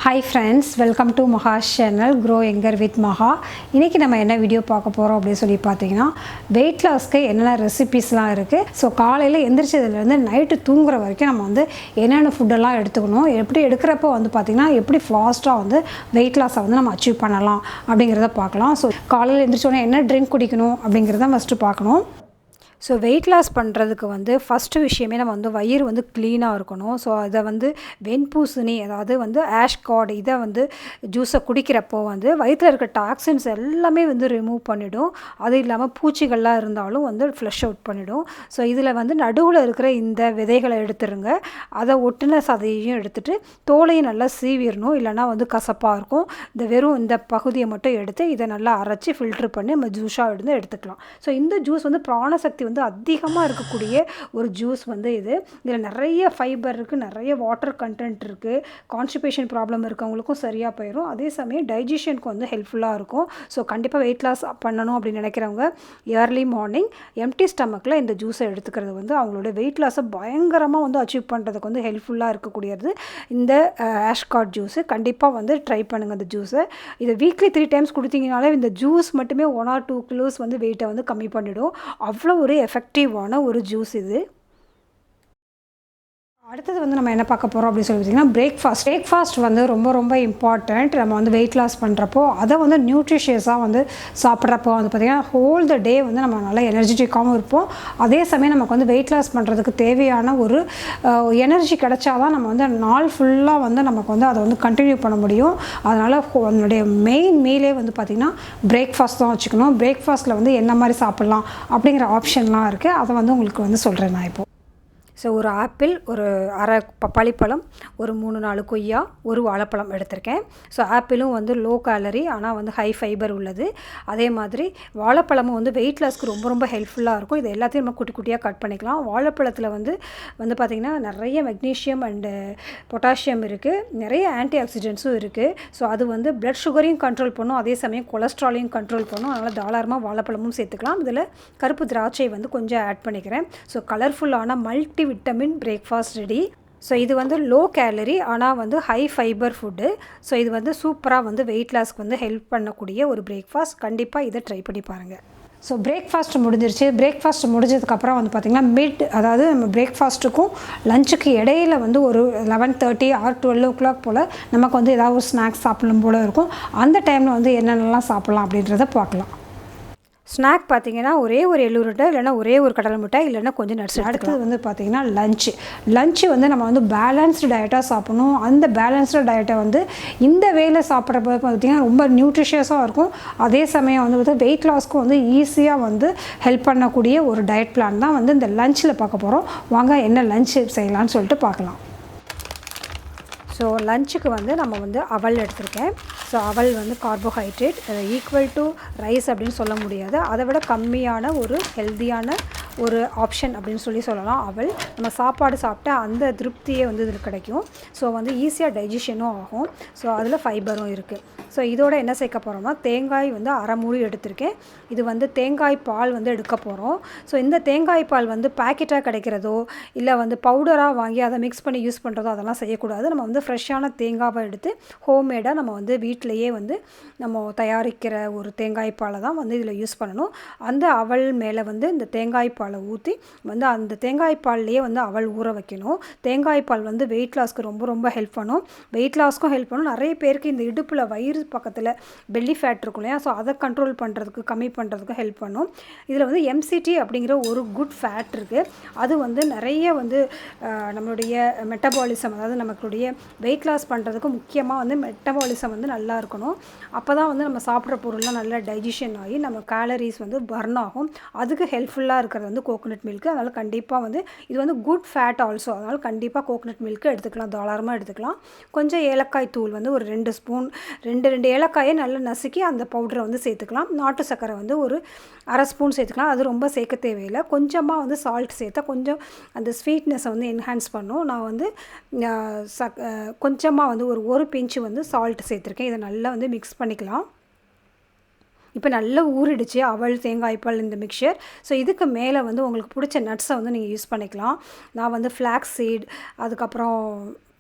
Hi friends, welcome to MAHA's channel Grow Younger with MAHA. இன்னைக்கு நம்ம என்ன video பார்க்க போறோம் அப்படி சொல்லி பாத்தீங்கன்னா weight lossக்கு என்னென்ன ரெசிபீஸ்லாம் இருக்கு. சோ காலையில எந்திரச்சதுல இருந்து நைட் தூங்குற வரைக்கும் நம்ம வந்து என்னென்ன ஃபுட் எல்லாம் எடுத்துக்கணும், எப்படி எடுக்கறப்போ வந்து பாத்தீங்கன்னா எப்படி ஃபாஸ்டா வந்து weight loss வந்து நம்ம அச்சீவ் பண்ணலாம் அப்படிங்கறத பார்க்கலாம். சோ காலையில எந்திரச்ச உடனே என்ன ட்ரிங்க் குடிக்கணும் அப்படிங்கறத ஃபர்ஸ்ட் பார்க்கணும். ஸோ வெயிட் லாஸ் பண்ணுறதுக்கு வந்து ஃபஸ்ட்டு விஷயமே நம்ம வந்து வயிறு வந்து க்ளீனாக இருக்கணும். ஸோ அதை வந்து வெண்பூசணி அதாவது வந்து ஆஷ்கார்டு இதை வந்து ஜூஸை குடிக்கிறப்போ வந்து வயிற்றில் இருக்க டாக்ஸின்ஸ் எல்லாமே வந்து ரிமூவ் பண்ணிவிடும். அது இல்லாமல் பூச்சிகள்லாம் இருந்தாலும் வந்து ஃப்ளஷ் அவுட் பண்ணிவிடும். ஸோ இதில் வந்து நடுவில் இருக்கிற இந்த விதைகளை எடுத்துருங்க. அதை ஒட்டின சதையையும் எடுத்துகிட்டு தோலையும் நல்லா சீவிடணும், இல்லைனா வந்து கசப்பாக இருக்கும். இந்த வெறும் இந்த பகுதியை மட்டும் எடுத்து இதை நல்லா அரைச்சி ஃபில்ட்ரு பண்ணி நம்ம ஜூஸாக எடுத்துக்கலாம். ஸோ இந்த ஜூஸ் வந்து பிராணசக்தி வந்து அதிகமாக இருக்கக்கூடிய ஒரு ஜூஸ் வந்து இதில் நிறைய ஃபைபர் இருக்குது, நிறைய வாட்டர் கண்டென்ட் இருக்குது. கான்ஸ்டிபேஷன் ப்ராப்ளம் இருக்கவங்களுக்கும் சரியாக போயிடும். அதே சமயம் டைஜஷனுக்கு வந்து ஹெல்ப்ஃபுல்லாக இருக்கும். ஸோ கண்டிப்பாக வெயிட் லாஸ் பண்ணணும் அப்படின்னு நினைக்கிறவங்க ஏர்லி மார்னிங் எம்டி ஸ்டமக்கில் இந்த ஜூஸை எடுத்துக்கிறது வந்து அவங்களோட வெயிட் லாஸை பயங்கரமாக வந்து அச்சீவ் பண்ணுறதுக்கு வந்து ஹெல்ப்ஃபுல்லாக இருக்கக்கூடியது இந்த ஆஷ்கார்ட் ஜூஸு. கண்டிப்பாக வந்து ட்ரை பண்ணுங்கள் அந்த ஜூஸை. இதை வீக்லி 3 டைம்ஸ் கொடுத்தீங்கனாலே இந்த ஜூஸ் மட்டுமே 1 or 2 kilos வந்து வெயிட்டை வந்து கம்மி பண்ணிவிடும். அவ்வளோ ஒரு எஃபெக்டிவான ஒரு ஜூஸ் இது. அடுத்தது வந்து நம்ம என்ன பார்க்க போகிறோம் அப்படின்னு சொல்லி பார்த்தீங்கன்னா பிரேக்ஃபாஸ்ட் வந்து ரொம்ப இம்பார்ட்டண்ட். நம்ம வந்து வெயிட் லாஸ் பண்ணுறப்போ அதை வந்து நியூட்ரிஷியஸாக வந்து சாப்பிட்றப்போ வந்து பார்த்திங்கன்னா ஹோல் த டே வந்து நம்ம நல்லா எனர்ஜெட்டிக்காகவும் இருப்போம். அதே சமயம் நமக்கு வந்து வெயிட் லாஸ் பண்ணுறதுக்கு தேவையான ஒரு எனர்ஜி கிடைச்சாதான் நம்ம வந்து நாள் ஃபுல்லாக வந்து நமக்கு வந்து அதை வந்து கண்டினியூ பண்ண முடியும். அதனால் அதனுடைய மெயின் மீலே வந்து பார்த்திங்கன்னா பிரேக்ஃபாஸ்ட் தான் வச்சுக்கணும். பிரேக்ஃபாஸ்ட்டில் வந்து என்ன மாதிரி சாப்பிட்லாம் அப்படிங்கிற ஆப்ஷன்லாம் இருக்குது. அதை வந்து உங்களுக்கு வந்து சொல்கிறேன் நான் இப்போது. ஸோ ஒரு ஆப்பிள், ஒரு அரை பப்பாளி பழம், ஒரு 3-4 கொய்யா, ஒரு வாழைப்பழம் எடுத்திருக்கேன். ஸோ ஆப்பிளும் வந்து லோ கேலரி ஆனால் வந்து ஹை ஃபைபர் உள்ளது. அதே மாதிரி வாழைப்பழமும் வந்து வெயிட் லாஸ்க்கு ரொம்ப ஹெல்ப்ஃபுல்லாக இருக்கும். இது எல்லாத்தையும் நம்ம குட்டி குட்டியாக கட் பண்ணிக்கலாம். வாழைப்பழத்தில் வந்து பார்த்திங்கன்னா நிறைய மெக்னீஷியம் அண்டு பொட்டாசியம் இருக்குது, நிறைய ஆன்டி ஆக்சிடென்ட்ஸும் இருக்குது. ஸோ அது வந்து பிளட் சுகரையும் கண்ட்ரோல் பண்ணும், அதே சமயம் கொலஸ்ட்ராலையும் கண்ட்ரோல் பண்ணும். அதனால் தாராளமாக வாழைப்பழமும் சேர்த்துக்கலாம். இதில் கருப்பு திராட்சை வந்து கொஞ்சம் ஆட் பண்ணிக்கிறேன். ஸோ கலர்ஃபுல்லான multi vitamin breakfast ready. So இது வந்து லோ கேலரி ஆனால் வந்து ஹை ஃபைபர் ஃபுட்டு. ஸோ இது வந்து சூப்பராக வந்து வெயிட் லாஸ்க்கு வந்து ஹெல்ப் பண்ணக்கூடிய ஒரு பிரேக்ஃபாஸ்ட். கண்டிப்பாக இதை ட்ரை பண்ணி பாருங்கள். ஸோ பிரேக்ஃபாஸ்ட் முடிஞ்சிருச்சு. பிரேக்ஃபாஸ்ட் முடிஞ்சதுக்கப்புறம் வந்து பார்த்திங்கன்னா அதாவது நம்ம பிரேக்ஃபாஸ்ட்டுக்கும் லஞ்சுக்கு இடையில வந்து ஒரு 11:30 or 12 o'clock போல் நமக்கு வந்து ஏதாவது ஒரு ஸ்நாக்ஸ் சாப்பிடணும் போல் இருக்கும். அந்த டைமில் வந்து என்னென்னலாம் சாப்பிட்லாம் அப்படின்றத பார்க்கலாம். ஸ்நாக் பார்த்திங்கன்னா ஒரே ஒரு எள்ளு உருண்டை, இல்லைனா ஒரே ஒரு கடலை மிட்டாய், இல்லைனா கொஞ்சம் நட்ஸ். அடுத்தது வந்து பார்த்திங்கன்னா லஞ்சு வந்து நம்ம வந்து பேலன்ஸ்டு டயட்டாக சாப்பிடணும். அந்த பேலன்ஸ்டு டயட்டை வந்து இந்த வேலை சாப்பிட்றப்ப பார்த்திங்கன்னா ரொம்ப நியூட்ரிஷியஸாக இருக்கும். அதே சமயம் வந்து வெயிட் லாஸ்க்கும் வந்து ஈஸியாக வந்து ஹெல்ப் பண்ணக்கூடிய ஒரு டயட் பிளான் தான் வந்து இந்த லஞ்சில் பார்க்க போகிறோம். வாங்க என்ன லஞ்ச் செய்யலான்னு சொல்லிட்டு பார்க்கலாம். ஸோ லஞ்சுக்கு வந்து நம்ம வந்து அவல் எடுத்திருக்கேன். ஸோ அவல் வந்து கார்போஹைட்ரேட் ஈக்குவல் டு ரைஸ் அப்படின்னு சொல்ல முடியாது, அதை விட கம்மியான ஒரு ஹெல்த்தியான ஒரு ஆப்ஷன் அப்படின்னு சொல்லலாம். அவல் நம்ம சாப்பாடு சாப்பிட்டா அந்த திருப்தியே வந்து இதில் கிடைக்கும். ஸோ வந்து ஈஸியாக டைஜஷனும் ஆகும். ஸோ அதில் ஃபைபரும் இருக்குது. ஸோ இதோட என்ன சேர்க்க போகிறோம்னா தேங்காய் வந்து 1/2 மூடி எடுத்திருக்கேன். இது வந்து தேங்காய் பால் வந்து எடுக்க போகிறோம். ஸோ இந்த தேங்காய் பால் வந்து பேக்கெட்டாக கிடைக்கிறதோ இல்லை வந்து பவுடராக வாங்கி அதை மிக்ஸ் பண்ணி யூஸ் பண்ணுறதோ அதெல்லாம் செய்யக்கூடாது. நம்ம வந்து ஃப்ரெஷ்ஷான தேங்காவை எடுத்து ஹோம்மேடாக நம்ம வந்து வீட்டிலையே வந்து நம்ம தயாரிக்கிற ஒரு தேங்காய் பாலை தான் வந்து இதில் யூஸ் பண்ணணும். அந்த அவல் மேலே வந்து இந்த தேங்காய் பாலை ஊற்றி வந்து அந்த தேங்காய் பால்லையே வந்து அவல் ஊற வைக்கணும். தேங்காய் பால் வந்து வெயிட் லாஸ்க்கு ரொம்ப ஹெல்ப் பண்ணும். வெயிட் லாஸ்க்கும் ஹெல்ப் பண்ணும். நிறைய பேருக்கு இந்த இடுப்பில் வயிறு பக்கத்தில் பெல்லி ஃபேட் இருக்கும் இல்லையா, ஸோ அதை கண்ட்ரோல் பண்ணுறதுக்கு கம்மி பண்ணுறதுக்கு ஹெல்ப் பண்ணும். இதில் வந்து MCT அப்படிங்கிற ஒரு குட் ஃபேட் இருக்குது. அது வந்து நிறைய வந்து நம்மளுடைய மெட்டபாலிசம், அதாவது நம்மளுடைய வெயிட் லாஸ் பண்ணுறதுக்கு முக்கியமாக வந்து மெட்டபாலிசம் வந்து நல்லா இருக்கணும். அப்போ தான் வந்து நம்ம சாப்பிட்ற பொருள்லாம் நல்லா டைஜஷன் ஆகி நம்ம கேலரிஸ் வந்து பர்ன் ஆகும். அதுக்கு ஹெல்ப்ஃபுல்லாக இருக்கிறது வந்து கோகோனட் மில்க்கு. அதனால் கண்டிப்பாக வந்து இது வந்து குட் ஃபேட் ஆல்சோ. அதனால் கண்டிப்பாக கோகோனட் மில்க்கு எடுத்துக்கலாம், தாராளமாக எடுத்துக்கலாம். கொஞ்சம் ஏலக்காய் தூள் வந்து ஒரு 2 ஸ்பூன், 2 ஏலக்காயை நல்லா நசுக்கி அந்த பவுடரை வந்து சேர்த்துக்கலாம். நாட்டு சர்க்கரை வந்து ஒரு 1/2 ஸ்பூன் சேர்த்துக்கலாம். அது ரொம்ப சேர்க்க தேவையில்லை. கொஞ்சமாக வந்து சால்ட் சேர்த்தா கொஞ்சம் அந்த ஸ்வீட்னஸை வந்து என்ஹான்ஸ் பண்ணும். நான் வந்து கொஞ்சமாக வந்து ஒரு பிஞ்சு வந்து சால்ட் சேர்த்துருக்கேன். இதை நல்லா வந்து மிக்ஸ் பண்ணிக்கலாம். இப்போ நல்லா ஊறிடுச்சு அவல் தேங்காய் பால் இந்த மிக்சர். ஸோ இதுக்கு மேலே வந்து உங்களுக்கு பிடிச்ச நட்ஸை வந்து நீங்கள் யூஸ் பண்ணிக்கலாம். நான் வந்து ஃப்ளாக்ஸ் சீட், அதுக்கப்புறம்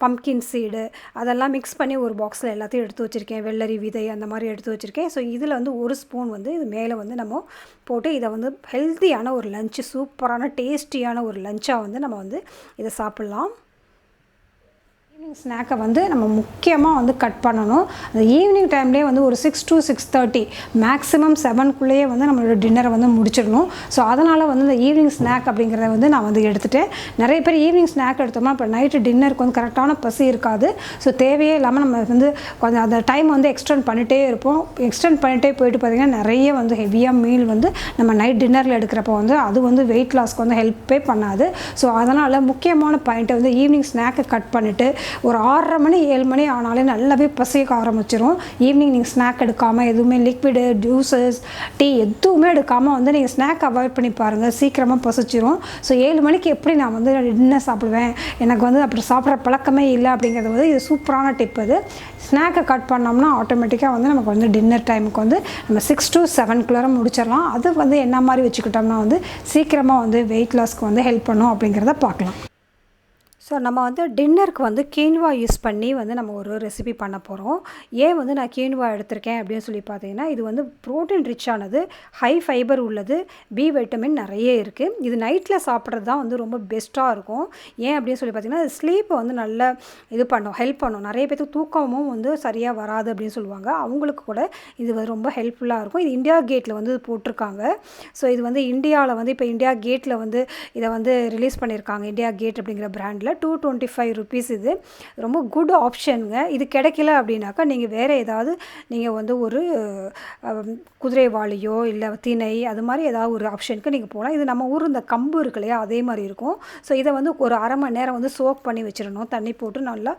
பம்கின் சீடு அதெல்லாம் மிக்ஸ் பண்ணி ஒரு பாக்ஸில் எல்லாத்தையும் எடுத்து வச்சுருக்கேன். வெள்ளரி விதை அந்த மாதிரி எடுத்து வச்சுருக்கேன். ஸோ இதில் வந்து ஒரு ஸ்பூன் வந்து இது மேலே வந்து நம்ம போட்டு இதை வந்து ஹெல்த்தியான ஒரு லஞ்சு, சூப்பரான டேஸ்டியான ஒரு லஞ்சாக வந்து நம்ம வந்து இதை சாப்பிட்லாம். ஈவினிங் ஸ்நாக்கை வந்து நம்ம முக்கியமாக வந்து கட் பண்ணணும். அந்த ஈவினிங் டைம்லேயே வந்து ஒரு 6 to 6:30 மேக்ஸிமம் 7க்குள்ளேயே வந்து நம்மளோட டின்னரை வந்து முடிச்சிடணும். ஸோ அதனால் வந்து இந்த ஈவினிங் ஸ்நாக் அப்படிங்கிறத வந்து நான் வந்து எடுத்துகிட்டேன். நிறைய பேர் ஈவினிங் ஸ்நாக் எடுத்தோம்னா இப்போ நைட்டு டின்னருக்கு வந்து கரெக்டான பசி இருக்காது. ஸோ தேவையே இல்லாமல் நம்ம வந்து கொஞ்சம் அந்த டைம் வந்து எக்ஸ்டெண்ட் பண்ணிகிட்டே இருப்போம். எக்ஸ்டெண்ட் பண்ணிகிட்டே போயிட்டு பார்த்திங்கன்னா நிறைய வந்து ஹெவியாக மீல் வந்து நம்ம நைட் டின்னரில் எடுக்கிறப்போ வந்து அது வந்து வெயிட் லாஸ்க்கு வந்து ஹெல்ப்பே பண்ணாது. ஸோ அதனால் முக்கியமான பாயிண்ட்டை வந்து ஈவினிங் ஸ்நாக்கை கட் பண்ணிவிட்டு ஒரு 6:30 மணி 7 மணி ஆனாலே நல்லாவே பசிக்க ஆரம்பிச்சிடும். ஈவினிங் நீங்கள் ஸ்நாக் எடுக்காமல் எதுவுமே லிக்விடு, ஜூஸஸ், டீ எதுவுமே எடுக்காமல் வந்து நீங்கள் ஸ்நாக் அவாய்ட் பண்ணி பாருங்கள், சீக்கிரமாக பசிச்சிரும். ஸோ 7 மணிக்கு எப்படி நான் வந்து டின்னர் சாப்பிடுவேன், எனக்கு வந்து அப்படி சாப்பிட்ற பழக்கமே இல்லை அப்படிங்கிறது வந்து இது சூப்பரான டிப். அது ஸ்நாக்கை கட் பண்ணோம்னா ஆட்டோமேட்டிக்காக வந்து நமக்கு வந்து டின்னர் டைமுக்கு வந்து நம்ம 6 to 7க்குள்ளே முடிச்சிடலாம். அது வந்து என்ன மாதிரி வச்சுக்கிட்டோம்னா வந்து சீக்கிரமாக வந்து வெயிட் லாஸ்க்கு வந்து ஹெல்ப் பண்ணும் அப்படிங்கிறத பார்க்கலாம். ஸோ நம்ம வந்து டின்னருக்கு வந்து கீன்வா யூஸ் பண்ணி வந்து நம்ம ஒரு ரெசிபி பண்ண போகிறோம். ஏன் வந்து நான் கீன்வா எடுத்திருக்கேன் அப்படின்னு சொல்லி பார்த்தீங்கன்னா, இது வந்து ப்ரோட்டீன் ரிச்சானது, ஹை ஃபைபர் உள்ளது, பி வைட்டமின் நிறைய இருக்குது. இது நைட்டில் சாப்பிட்றது தான் வந்து ரொம்ப பெஸ்ட்டாக இருக்கும். ஏன் அப்படின்னு சொல்லி பார்த்தீங்கன்னா, அது ஸ்லீப்பை வந்து நல்லா இது பண்ணும், ஹெல்ப் பண்ணும். நிறைய பேருக்கு தூக்கமும் வந்து சரியாக வராது அப்படின்னு சொல்லுவாங்க. அவங்களுக்கு கூட இது வந்து ரொம்ப ஹெல்ப்ஃபுல்லாக இருக்கும். இது இந்தியா கேட்டில் வந்து போட்டிருக்காங்க. ஸோ இது வந்து இந்தியாவில் வந்து இப்போ இந்தியா கேட்டில் வந்து இதை வந்து ரிலீஸ் பண்ணியிருக்காங்க. இந்தியா கேட் அப்படிங்கிற பிராண்டில் 225 rupees. இது ரொம்ப குட் ஆப்ஷனுங்க. இது கிடைக்கல அப்படின்னாக்கா நீங்கள் வேறு ஏதாவது நீங்கள் வந்து ஒரு குதிரைவாளியோ இல்லை திணை அது மாதிரி ஏதாவது ஒரு ஆப்ஷனுக்கு நீங்கள் போகலாம். இது நம்ம ஊர் இந்த கம்பு இருக்கு இல்லையா, அதே மாதிரி இருக்கும். ஸோ இதை வந்து ஒரு 1/2 மணி நேரம் வந்து சோக் பண்ணி வச்சிடணும். தண்ணி போட்டு நல்லா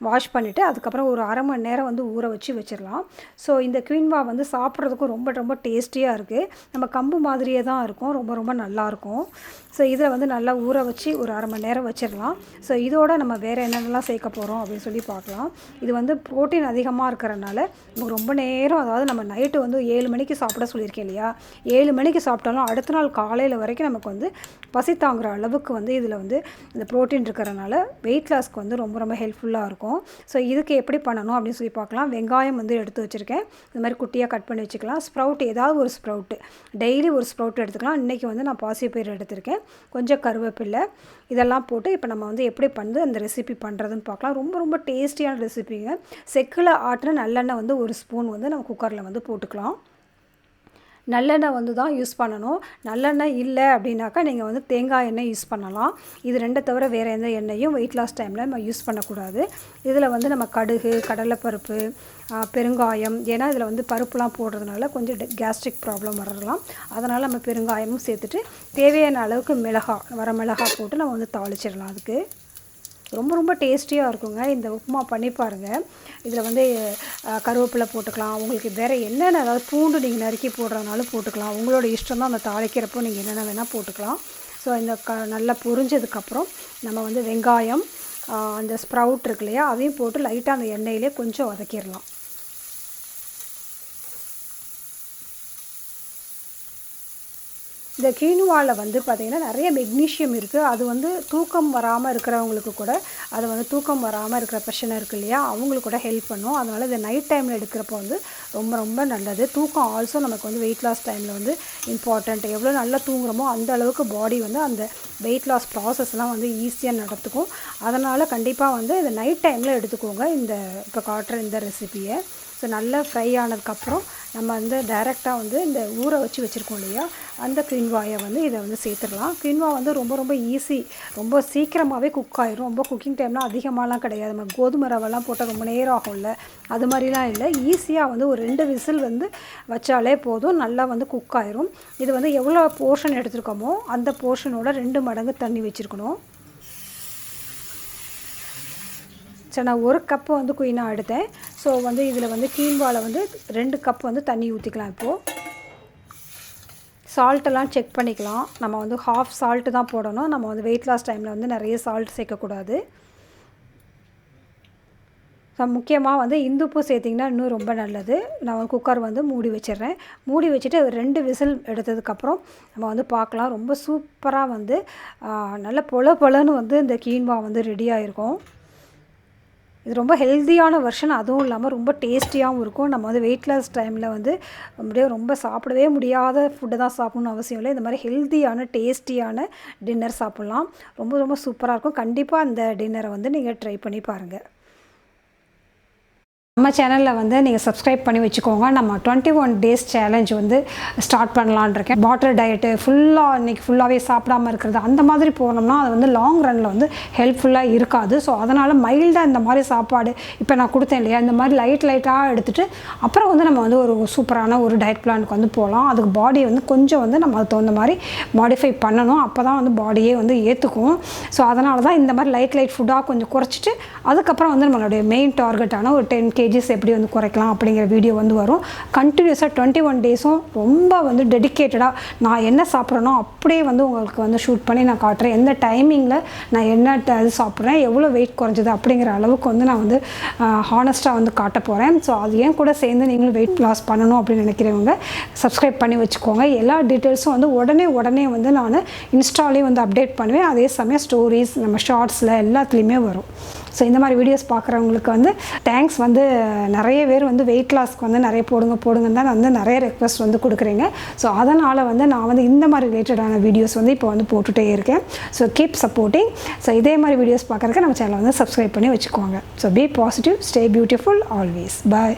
வாஷ் பண்ணிவிட்டு அதுக்கப்புறம் ஒரு 1/2 மணி நேரம் வந்து ஊற வச்சிடலாம். ஸோ இந்த குயின்வா வந்து சாப்பிட்றதுக்கும் ரொம்ப ரொம்ப டேஸ்டியாக இருக்குது. நம்ம கம்பு மாதிரியே தான் இருக்கும், ரொம்ப ரொம்ப நல்லாயிருக்கும். ஸோ இதில் வந்து நல்லா ஊற வச்சு ஒரு 1/2 மணி நேரம் வச்சிடலாம். ஸோ இதோட நம்ம வேறு என்னென்னலாம் சேர்க்க போகிறோம் அப்படின்னு சொல்லி பார்க்கலாம். இது வந்து ப்ரோட்டீன் அதிகமாக இருக்கிறனால நமக்கு ரொம்ப நேரம், அதாவது நம்ம நைட்டு வந்து 7 மணிக்கு சாப்பிட சொல்லியிருக்கேன் இல்லையா, 7 மணிக்கு சாப்பிட்டாலும் அடுத்த நாள் காலையில் வரைக்கும் நமக்கு வந்து பசி தாங்குகிற அளவுக்கு வந்து இதில் வந்து இந்த ப்ரோட்டீன் இருக்கிறனால வெயிட் லாஸ்க்கு வந்து ரொம்ப ரொம்ப ஹெல்ப்ஃபுல்லாக இருக்கும். ஸோ இதுக்கு எப்படி பண்ணணும் அப்படின்னு சொல்லி பார்க்கலாம். வெங்காயம் வந்து எடுத்து வச்சுருக்கேன். இந்த மாதிரி குட்டியாக கட் பண்ணி வச்சுக்கலாம். ஸ்ப்ரவுட், ஏதாவது ஒரு ஸ்ப்ரவுட்டு, டெய்லி ஒரு ஸ்ப்ரவுட் எடுத்துக்கலாம். இன்றைக்கி வந்து நான் பாசிப்பயிறு எடுத்திருக்கேன், கொஞ்சம் கருவேப்பிலை, இதெல்லாம் போட்டு இப்போ நம்ம வந்து எப்படி வந்து அந்த ரெசிபி பண்ணுறதுன்னு பார்க்கலாம். ரொம்ப ரொம்ப டேஸ்டியான ரெசிபிங்க. செக்கில் ஆட்டின நல்லெண்ணெய் வந்து ஒரு ஸ்பூன் வந்து நம்ம குக்கரில் வந்து போட்டுக்கலாம். நல்லெண்ணெய் வந்து தான் யூஸ் பண்ணணும். நல்லெண்ணெய் இல்லை அப்படின்னாக்கா நீங்கள் வந்து தேங்காய் எண்ணெய் யூஸ் பண்ணலாம். இது 2 தவிர வேறு எந்த எண்ணெயும் வெயிட் லாஸ் டைமில் நம்ம யூஸ் பண்ணக்கூடாது. இதில் வந்து நம்ம கடுகு, கடலைப்பருப்பு, பெருங்காயம், ஏன்னா இதில் வந்து பருப்புலாம் போடுறதுனால கொஞ்சம் கேஸ்ட்ரிக் ப்ராப்ளம் வரலாம். அதனால் நம்ம பெருங்காயமும் சேர்த்துட்டு தேவையான அளவுக்கு வரமிளகாய் போட்டு நம்ம வந்து தாளிச்சிடலாம். அதுக்கு ரொம்ப ரொம்ப டேஸ்டியாக இருக்குங்க. இந்த உப்புமா பண்ணி பாருங்கள். இதில் வந்து கருவேப்பிலை போட்டுக்கலாம். உங்களுக்கு வேறு என்னென்ன, அதாவது பூண்டு நீங்கள் நறுக்கி போடுறதுனாலும் போட்டுக்கலாம். உங்களோட இஷ்டம் தான். அந்த தாளிக்கிறப்போ நீங்கள் என்னென்ன வேணால் போட்டுக்கலாம். ஸோ இந்த நல்லா பொரிஞ்சதுக்கப்புறம் நம்ம வந்து வெங்காயம், அந்த ஸ்ப்ரவுட் இருக்கு இல்லையா, அதையும் போட்டு லைட்டாக அந்த எண்ணெயிலே கொஞ்சம் வதக்கிடலாம். இந்த கீனுவாவில் வந்து பார்த்திங்கன்னா நிறைய மெக்னீஷியம் இருக்குது. அது வந்து தூக்கம் வராமல் இருக்கிறவங்களுக்கு கூட, அது வந்து தூக்கம் வராமல் இருக்கிற பிரச்சனை இருக்குது இல்லையா, அவங்களுக்கு கூட ஹெல்ப் பண்ணும். அதனால் இதை நைட் டைமில் எடுக்கிறப்போ வந்து ரொம்ப ரொம்ப நல்லது. தூக்கம் ஆல்சோ நமக்கு வந்து வெயிட் லாஸ் டைமில் வந்து இம்பார்ட்டண்ட். எவ்வளோ நல்லா தூங்குறோமோ அந்த அளவுக்கு பாடி வந்து அந்த வெயிட் லாஸ் ப்ராசஸ்லாம் வந்து ஈஸியாக நடத்துக்கும். அதனால் கண்டிப்பாக வந்து இதை நைட் டைமில் எடுத்துக்கோங்க, இந்த இப்போ காட்டுற இந்த ரெசிபியை. ஸோ நல்லா ஃப்ரை ஆனதுக்கப்புறம் நம்ம வந்து டைரெக்டாக வந்து இந்த ஊற வச்சுருக்கோம் இல்லையா, அந்த குயின்வாயை வந்து இதை வந்து சேர்த்துடலாம். குயின்வா வந்து ரொம்ப ரொம்ப ஈஸி, ரொம்ப சீக்கிரமாகவே குக் ஆகிரும். ரொம்ப குக்கிங் டைம்லாம் அதிகமாகலாம் கிடையாது. நம்ம கோதுமை ரவெல்லாம் போட்டால் ரொம்ப நேரம் ஆகும்ல, அது மாதிரிலாம் இல்லை. ஈஸியாக வந்து ஒரு 2 விசில் வந்து வச்சாலே போதும், நல்லா வந்து குக் ஆகிரும். இது வந்து எவ்வளோ போர்ஷன் எடுத்துருக்கோமோ அந்த போர்ஷனோட 2 மடங்கு தண்ணி வச்சுருக்கணும். சரி, நான் 1 கப்பு வந்து குயினா எடுத்தேன். ஸோ வந்து இதில் வந்து கீன்வாவில் வந்து 2 கப் வந்து தண்ணி ஊற்றிக்கலாம். இப்போது சால்ட்டெல்லாம் செக் பண்ணிக்கலாம். நம்ம வந்து ஹாஃப் சால்ட்டு தான் போடணும். நம்ம வந்து வெயிட் லாஸ் டைமில் வந்து நிறைய சால்ட் சேர்க்கக்கூடாது. ஸோ முக்கியமாக வந்து இந்துப்பு சேர்த்திங்கன்னா இன்னும் ரொம்ப நல்லது. நான் குக்கர் வந்து மூடி வச்சிடுறேன். மூடி வச்சுட்டு 2 விசில் எடுத்ததுக்கப்புறம் நம்ம வந்து பார்க்கலாம். ரொம்ப சூப்பராக வந்து நல்ல பொல பொலன்னு வந்து இந்த கீன்வா வந்து ரெடி ஆகிருக்கும். இது ரொம்ப ஹெல்த்தியான வெர்ஷன், அதுவும் இல்லாமல் ரொம்ப டேஸ்டியாகவும் இருக்கும். நம்ம வந்து வெயிட் லாஸ் டைமில் வந்து அப்படியே ரொம்ப சாப்பிடவே முடியாத ஃபுட்டு தான் சாப்பிடணும்னு அவசியம் இல்லை. இந்த மாதிரி ஹெல்த்தியான டேஸ்டியான டின்னர் சாப்பிட்லாம். ரொம்ப ரொம்ப சூப்பராக இருக்கும். கண்டிப்பாக அந்த டின்னரை வந்து நீங்கள் ட்ரை பண்ணி பாருங்கள். நம்ம சேனலில் வந்து நீங்கள் சப்ஸ்கிரைப் பண்ணி வச்சுக்கோங்க. நம்ம 21 டேஸ் சேலஞ்ச் வந்து ஸ்டார்ட் பண்ணலான் இருக்கேன். வாட்டர் டயட்டு ஃபுல்லாக இன்றைக்கி ஃபுல்லாகவே சாப்பிடாமல் இருக்கிறது அந்த மாதிரி போனோம்னா அது வந்து லாங் ரனில் வந்து ஹெல்ப்ஃபுல்லாக இருக்காது. ஸோ அதனால் மைல்டாக இந்த மாதிரி சாப்பாடு இப்போ நான் கொடுத்தேன் இல்லையா, இந்த மாதிரி லைட்டாக எடுத்துகிட்டு அப்புறம் வந்து நம்ம வந்து ஒரு சூப்பரான ஒரு டயட் பிளானுக்கு வந்து போகலாம். அதுக்கு பாடியை வந்து கொஞ்சம் வந்து நம்ம அதுக்கு தகுந்த மாதிரி மாடிஃபை பண்ணணும். அப்போ தான் வந்து பாடியே வந்து ஏற்றுக்கும். ஸோ அதனால தான் இந்த மாதிரி லைட் ஃபுட்டாக கொஞ்சம் குறைச்சிட்டு அதுக்கப்புறம் வந்து நம்மளுடைய மெயின் டார்கெட்டான ஒரு 10 kg எப்படி வந்து குறைக்கலாம் அப்படிங்கிற வீடியோ வந்து வரும். கண்டினியூஸாக 21 டேஸும் ரொம்ப வந்து டெடிக்கேட்டடாக நான் என்ன சாப்பிட்றேனோ அப்படியே வந்து உங்களுக்கு வந்து ஷூட் பண்ணி நான் காட்டுறேன். எந்த டைமிங்கில் நான் என்ன இது சாப்பிட்றேன், எவ்வளோ வெயிட் குறைஞ்சது அப்படிங்கிற அளவுக்கு வந்து நான் வந்து ஹானஸ்ட்டாக வந்து காட்ட போகிறேன். ஸோ அது ஏன் கூட சேர்ந்து நீங்களும் வெயிட் லாஸ் பண்ணணும் அப்படின்னு நினைக்கிறவங்க சப்ஸ்கிரைப் பண்ணி வச்சுக்கோங்க. எல்லா டீட்டெயில்ஸும் வந்து உடனே வந்து நான் இன்ஸ்டாலேயும் வந்து அப்டேட் பண்ணுவேன். அதே சமயம் ஸ்டோரிஸ் நம்ம ஷார்ட்ஸில் எல்லாத்துலேயுமே வரும். ஸோ இந்த மாதிரி வீடியோஸ் பார்க்குறவங்களுக்கு வந்து தேங்க்ஸ். வந்து நிறைய பேர் வந்து வெயிட் லாஸ்க்கு வந்து நிறைய போடுங்கன்னு தான் வந்து நிறைய ரெக்வஸ்ட் வந்து கொடுக்குறீங்க. ஸோ அதனால் வந்து நான் வந்து இந்த மாதிரி ரிலேட்டடான வீடியோஸ் வந்து இப்போ வந்து போட்டுகிட்டே இருக்கேன். So keep supporting. ஸோ இதே மாதிரி வீடியோஸ் பார்க்குறதுக்கு நம்ம சேனலை வந்து சப்ஸ்கிரைப் பண்ணி வச்சுக்கோங்க. So be positive, stay beautiful always. Bye.